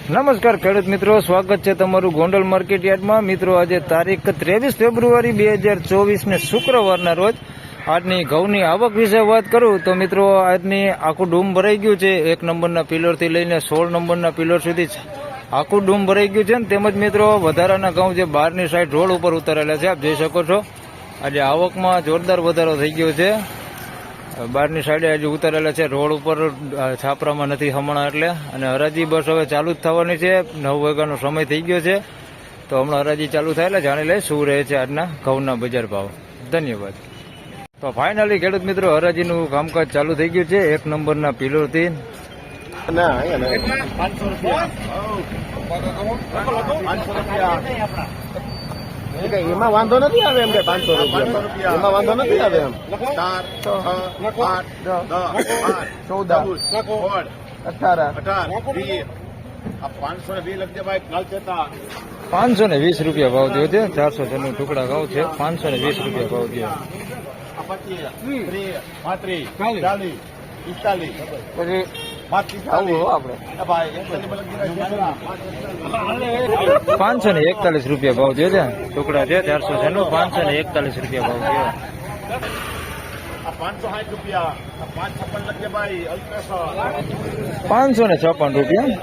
નમસ્કાર ખેડૂત મિત્રો, સ્વાગત છે તમારું ગોંડલ માર્કેટ યાર્ડમાં. મિત્રો આજે તારીખ 23 ફેબ્રુઆરી 2024 ને શુક્રવારના રોજ આજની ઘઉંની આવક વિશે વાત કરું તો મિત્રો આજની આખું ડૂમ ભરાઈ ગયું છે. 1 નંબરના પિલરથી લઈને 16 નંબરના પિલર સુધી આખું ડૂમ ભરાઈ ગયું છે. તેમજ મિત્રો વધારાના ઘઉં જે બહારની સાઈડ રોડ ઉપર ઉતારેલા છે, આપ જોઈ શકો છો. આજે આવકમાં જોરદાર વધારો થઈ ગયો છે. બહારની સાઈડે હજુ ઉતારેલા છે, રોડ ઉપર છાપરામાં નથી હમણાં એટલે. અને હરાજી બસ હવે ચાલુ જ થવાની છે. 9 વાગ્યાનો સમય થઈ ગયો છે, તો હમણાં હરાજી ચાલુ થાય એટલે જાણી લે શું રહે છે આજના ઘઉંના બજાર ભાવ. ધન્યવાદ. તો ફાઇનલી ખેડૂત મિત્રો હરાજીનું કામકાજ ચાલુ થઈ ગયું છે 1 નંબરના પિલોરથી. એમાં વાંધો નથી આવે એમ કે 500 રૂપિયા એમાં વાંધો નથી આવે એમ 4 6 8 10 14 18 520 લખજે ભાઈ. કાલ ચેતા 520 રૂપિયા ભાવ થયો છે. 496 ટુકડા ઘઉં છે. 520 રૂપિયા ભાવ થયો. 25 30 40 45 541 રૂપિયા ભાવ થયો છે. ટુકડા છે 496, 541 રૂપિયા ભાવ થયો. 560 રૂપિયા 556 લખજે ભાઈ. 556 રૂપિયા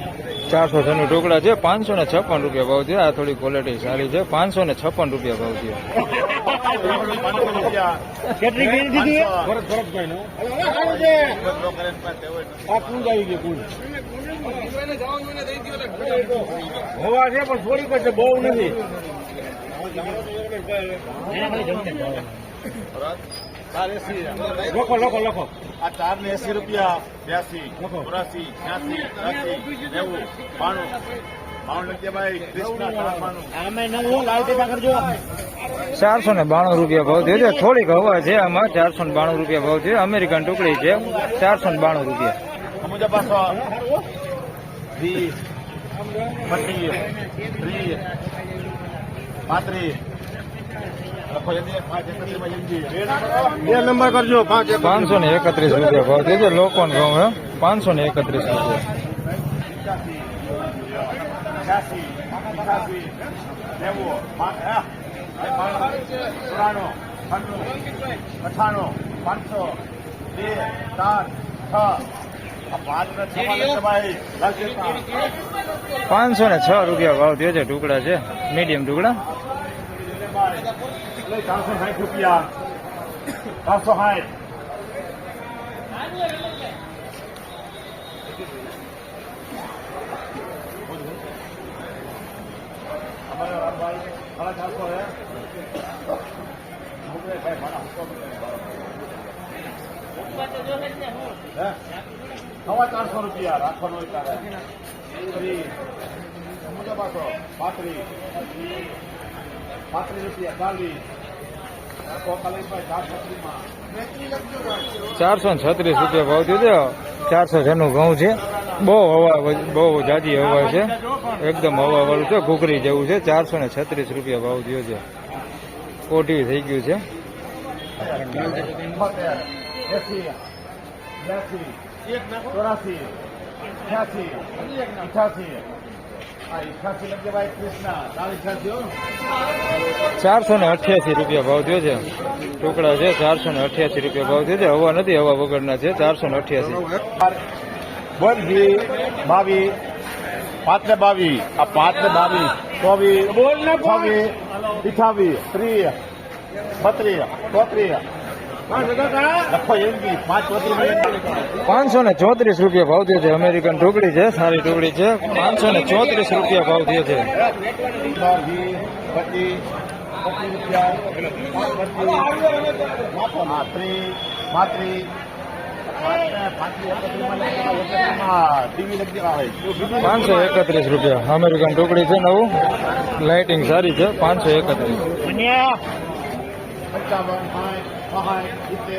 496 ટુકડા છે. 556 રૂપિયા ભાવ થયો. આ થોડી ક્વોલિટી સારી છે. 556 રૂપિયા ભાવ થયો. કેટલી ગઈ દીધી હોવા છે પણ થોડીક જ બહુ નથી. લખો લખો લખો. આ 480 રૂપિયા 82 84 86 90 492 રૂપિયા ભાવ થયો છે. થોડીક હવા છે આમાં. 492 રૂપિયા ભાવ છે. અમેરિકન ટુકડી છે. 492 રૂપિયા. 2 નંબર કરજો. 531 રૂપિયા ભાવ થયો છે. લોકોન ઘઉં 531 રૂપિયા. 506 રૂપિયા ભાવ થયો છે. ટુકડા છે, મીડિયમ ટુકડા. 460 રૂપિયા 460. હવા 400 રૂપિયા રાખવાનો હોય ત્યારે 35 રૂપિયા 436 રૂપિયા ભાવ થયો છે. 496 ઘઉં છે. બહુ જાજી હવા છે. એકદમ હવા વાળું છે, ઘૂઘરી જેવું છે. 436 રૂપિયા ભાવ થયો છે. કોટી થઈ ગયું છે. 488 રૂપિયા ભાવ થયો છે. ટુકડા છે. 488 રૂપિયા ભાવ થયો છે. હવા નથી, હવા વગરના છે. 488. 22 5 ને 22 આ 5 ને 22 24 28 30 32 33 534 રૂપિયા ભાવ થયો છે. અમેરિકન ટુકડી છે, સારી ટુકડી છે. 534 રૂપિયા ભાવ થયો છે. 531 રૂપિયા અમેરિકન ટુકડી છે. નવું લાઇટિંગ સારી છે. 531. 95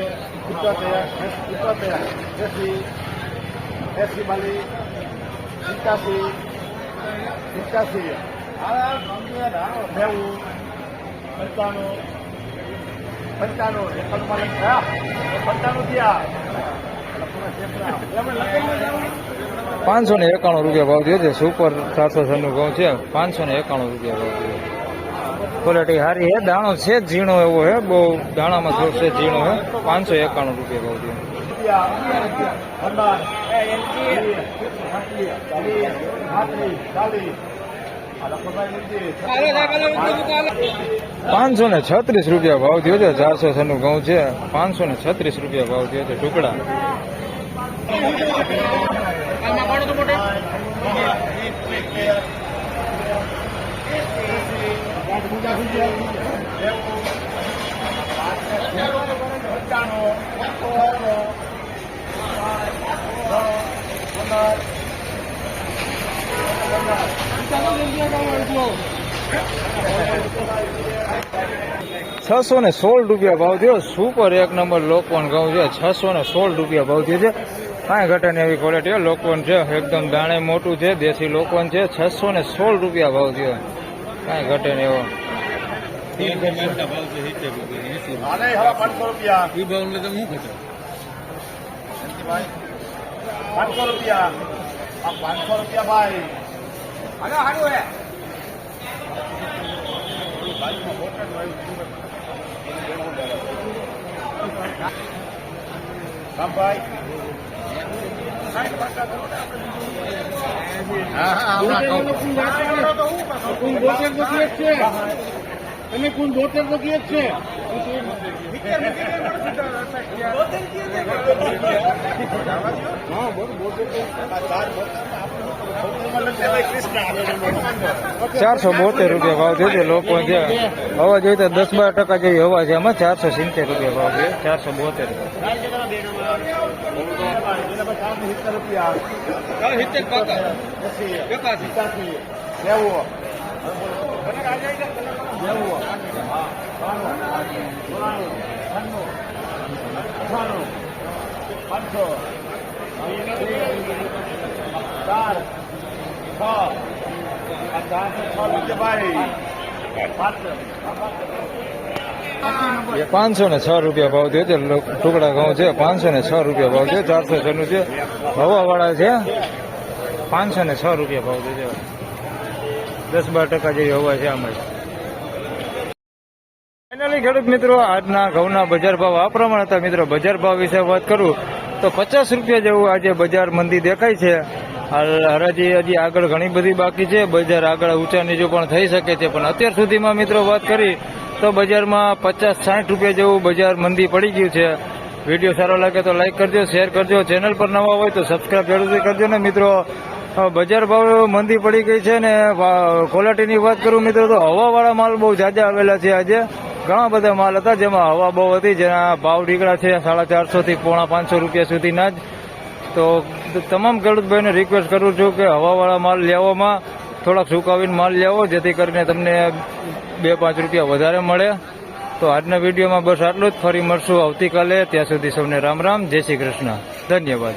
95 591 રૂપિયા ભાવ થયો છે. સુપર 796 ઘઉં છે. 591 રૂપિયા ભાવ થયો. ક્વોલિટી સારી છે. દાણો છે જ ઝીણો એવો છે, બહુ દાણામાં થોડો છે ઝીણો છે. 591 રૂપિયા ભાવ થયો. 536 રૂપિયા ભાવ થયો છે. 496 ઘઉં છે. 536 રૂપિયા ભાવ થયો છે. ટુકડા 616 રૂપિયા ભાવ થયો. સુપર એક નંબર લોકવન ઘઉં છે. 616 રૂપિયા ભાવ થયો છે. કાંઈ ઘટે નહીં એવી ક્વોલિટી લોકવન છે. એકદમ દાણે મોટું છે. દેશી લોકવન છે. 616 રૂપિયા ભાવ થયો. કાંઈ ઘટે નહીં એવો. 500 રૂપિયા 500 રૂપિયા ભાઈ. ભાઈ તમે કુલ 72 તો કીએ છે. ચારસો 72 રૂપિયા ભાવ થયો છે. લોકો છે હવા જોઈએ તો 10-12% જેવી હવા છે. એમાં 470 રૂપિયા ભાવ છે. 506 રૂપિયા ભાવ થયો છે. ટુકડા ઘઉં છે. 506 રૂપિયા ભાવ છે. 496 છે. હવાવાળા છે. 506 રૂપિયા ભાવ થયો છે. 10-12% જેવી હવા છે આમાં. ફાઇનલી ખેડૂત મિત્રો, આજના ઘઉંના બજાર ભાવ આ પ્રમાણે હતા. મિત્રો, બજાર ભાવ વિશે વાત કરું તો 50 રૂપિયા જેવું આજે બજાર મંદી દેખાય છે. હરાજી હજી આગળ ઘણી બધી બાકી છે. બજાર આગળ ઊંચા નીચું પણ થઈ શકે છે. પણ અત્યાર સુધીમાં મિત્રો વાત કરી તો બજારમાં 50-60 રૂપિયા જેવું બજાર મંદી પડી ગયું છે. વિડીયો સારો લાગે તો લાઈક કરજો, શેર કરજો. ચેનલ પર નવા હોય તો સબસ્ક્રાઈબ જરૂરથી કરજો ને મિત્રો. બજાર ભાવ મંદી પડી ગઈ છે ને ક્વોલિટીની વાત કરું મિત્રો તો હવાવાળા માલ બહુ જાજા આવેલા છે. આજે ઘણા બધા માલ હતા જેમાં હવા બહુ હતી, જેના ભાવ નીકળ્યા છે 450 થી 550 રૂપિયા સુધીના જ. તો તમામ ખેડૂત ભાઈને રિક્વેસ્ટ કરું છું કે હવાવાળા માલ લેવામાં થોડાક સુકાવીને માલ લેવો, જેથી કરીને તમને 2-5 રૂપિયા વધારે મળે. તો આજના વિડીયોમાં બસ આટલું જ. ફરી મળશું આવતીકાલે. ત્યાં સુધી સૌને રામ રામ, જય શ્રી કૃષ્ણ, ધન્યવાદ.